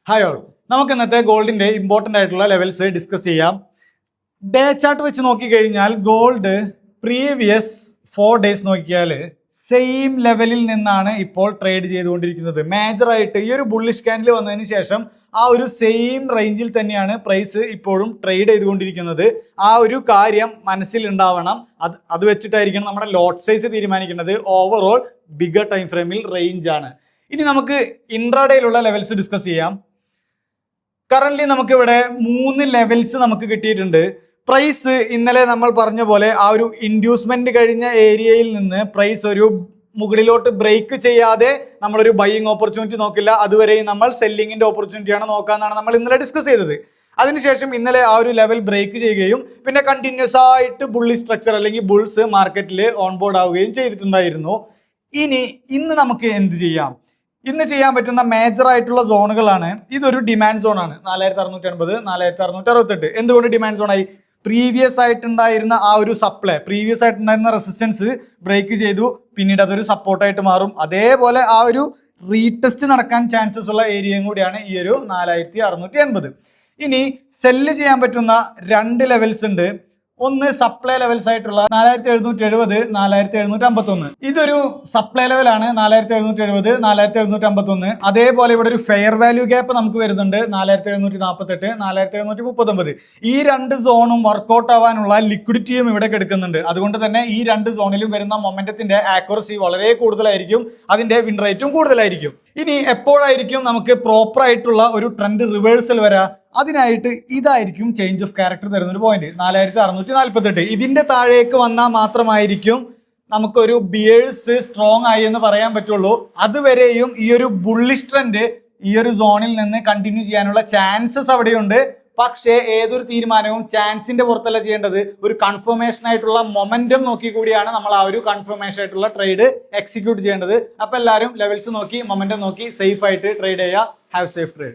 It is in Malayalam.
ഹായ് ഓൾ, നമുക്ക് ഇന്നത്തെ ഗോൾഡിന്റെ ഇമ്പോർട്ടന്റ് ആയിട്ടുള്ള ലെവൽസ് ഡിസ്കസ് ചെയ്യാം. ഡേ ചാർട്ട് വെച്ച് നോക്കിക്കഴിഞ്ഞാൽ ഗോൾഡ് പ്രീവിയസ് 4 ഡേയ്സ് നോക്കിയാൽ സെയിം ലെവലിൽ നിന്നാണ് ഇപ്പോൾ ട്രേഡ് ചെയ്തുകൊണ്ടിരിക്കുന്നത്. മേജറായിട്ട് ഈ ഒരു ബുള്ളിഷ് ക്യാൻഡിൽ വന്നതിന് ശേഷം ആ ഒരു സെയിം റേഞ്ചിൽ തന്നെയാണ് പ്രൈസ് ഇപ്പോഴും ട്രേഡ് ചെയ്തുകൊണ്ടിരിക്കുന്നത്. ആ ഒരു കാര്യം മനസ്സിലുണ്ടാവണം. അത് വെച്ചിട്ടായിരിക്കണം നമ്മുടെ ലോട്ട് സൈസ് തീരുമാനിക്കുന്നത്. ഓവറോൾ ബിഗർ ടൈം ഫ്രെയിമിൽ റേഞ്ച് ആണ്. ഇനി നമുക്ക് ഇൻട്രാഡേയിലുള്ള ലെവൽസ് ഡിസ്കസ് ചെയ്യാം. കറന്റ് നമുക്ക് ഇവിടെ 3 ലെവൽസ് നമുക്ക് കിട്ടിയിട്ടുണ്ട്. പ്രൈസ് ഇന്നലെ നമ്മൾ പറഞ്ഞ പോലെ ആ ഒരു ഇൻഡ്യൂസ്മെന്റ് കഴിഞ്ഞ ഏരിയയിൽ നിന്ന് പ്രൈസ് ഒരു മുകളിലോട്ട് ബ്രേക്ക് ചെയ്യാതെ നമ്മളൊരു ബൈയിങ് ഓപ്പർച്യൂണിറ്റി നോക്കില്ല. അതുവരെയും നമ്മൾ സെല്ലിങ്ങിന്റെ ഓപ്പർച്യൂണിറ്റിയാണ് നോക്കാന്നാണ് നമ്മൾ ഇന്നലെ ഡിസ്കസ് ചെയ്തത്. അതിനുശേഷം ഇന്നലെ ആ ഒരു ലെവൽ ബ്രേക്ക് ചെയ്യുകയും പിന്നെ കണ്ടിന്യൂസ് ആയിട്ട് ബുള്ളി സ്ട്രക്ചർ അല്ലെങ്കിൽ ബുൾസ് മാർക്കറ്റിൽ ഓൺബോർഡ് ആവുകയും ചെയ്തിട്ടുണ്ടായിരുന്നു. ഇന്ന് നമുക്ക് എന്ത് ചെയ്യാം? ഇന്ന് ചെയ്യാൻ പറ്റുന്ന മേജർ ആയിട്ടുള്ള സോണുകളാണ്. ഇതൊരു ഡിമാൻഡ് സോൺ ആണ്. 4680, 4668. എന്തുകൊണ്ട് ഡിമാൻഡ് സോൺ ആയി? പ്രീവിയസ് ആയിട്ടുണ്ടായിരുന്ന ആ ഒരു സപ്ലൈ, പ്രീവിയസ് ആയിട്ടുണ്ടായിരുന്ന റെസിസ്റ്റൻസ് ബ്രേക്ക് ചെയ്തു, പിന്നീട് അതൊരു സപ്പോർട്ടായിട്ട് മാറും. അതേപോലെ ആ ഒരു റീടെസ്റ്റ് നടക്കാൻ ചാൻസസ് ഉള്ള ഏരിയയും കൂടിയാണ് ഈ ഒരു 4680. ഇനി സെല്ല് ചെയ്യാൻ പറ്റുന്ന 2 ലെവൽസ് ഉണ്ട്. ഒന്ന് സപ്ലൈ ലെവൽസ് ആയിട്ടുള്ള 4770, 4751. ഇതൊരു സപ്ലൈ ലെവലാണ്. 4770, 4751. അതേപോലെ ഇവിടെ ഒരു ഫെയർ വാല്യൂ ഗ്യാപ്പ് നമുക്ക് വരുന്നുണ്ട് 4748, 4739. ഈ 2 സോണും വർക്കൗട്ട് ആവാനുള്ള ലിക്വിഡിറ്റിയും ഇവിടെ കിടക്കുന്നുണ്ട്. അതുകൊണ്ട് തന്നെ ഈ 2 സോണിലും വരുന്ന മൊമെന്റത്തിന്റെ ആക്യുറസി വളരെ കൂടുതലായിരിക്കും, അതിന്റെ വിൻ റേറ്റും കൂടുതലായിരിക്കും. ഇനി എപ്പോഴായിരിക്കും നമുക്ക് പ്രോപ്പർ ആയിട്ടുള്ള ഒരു ട്രെൻഡ് റിവേഴ്സൽ വരാ? അതിനായിട്ട് ഇതായിരിക്കും ചേഞ്ച് ഓഫ് ക്യാരക്ടർ തരുന്ന ഒരു പോയിന്റ്, 4648. ഇതിന്റെ താഴേക്ക് വന്നാൽ മാത്രമായിരിക്കും നമുക്കൊരു ബിയേഴ്സ് സ്ട്രോങ് ആയി എന്ന് പറയാൻ പറ്റുള്ളൂ. അതുവരെയും ഈ ഒരു ബുള്ളിഷ് ട്രെൻഡ് ഈ ഒരു സോണിൽ നിന്ന് കണ്ടിന്യൂ ചെയ്യാനുള്ള ചാൻസസ് അവിടെയുണ്ട്. പക്ഷേ ഏതൊരു തീരുമാനവും ചാൻസിന്റെ പുറത്തല്ല ചെയ്യേണ്ടത്, ഒരു കൺഫർമേഷൻ ആയിട്ടുള്ള മൊമെന്റം നോക്കി കൂടിയാണ് നമ്മൾ ആ ഒരു കൺഫർമേഷൻ ആയിട്ടുള്ള ട്രേഡ് എക്സിക്യൂട്ട് ചെയ്യേണ്ടത്. അപ്പൊ എല്ലാവരും ലെവൽസ് നോക്കി മൊമെന്റം നോക്കി സേഫ് ആയിട്ട് ട്രേഡ് ചെയ്യുക. Have safe trade.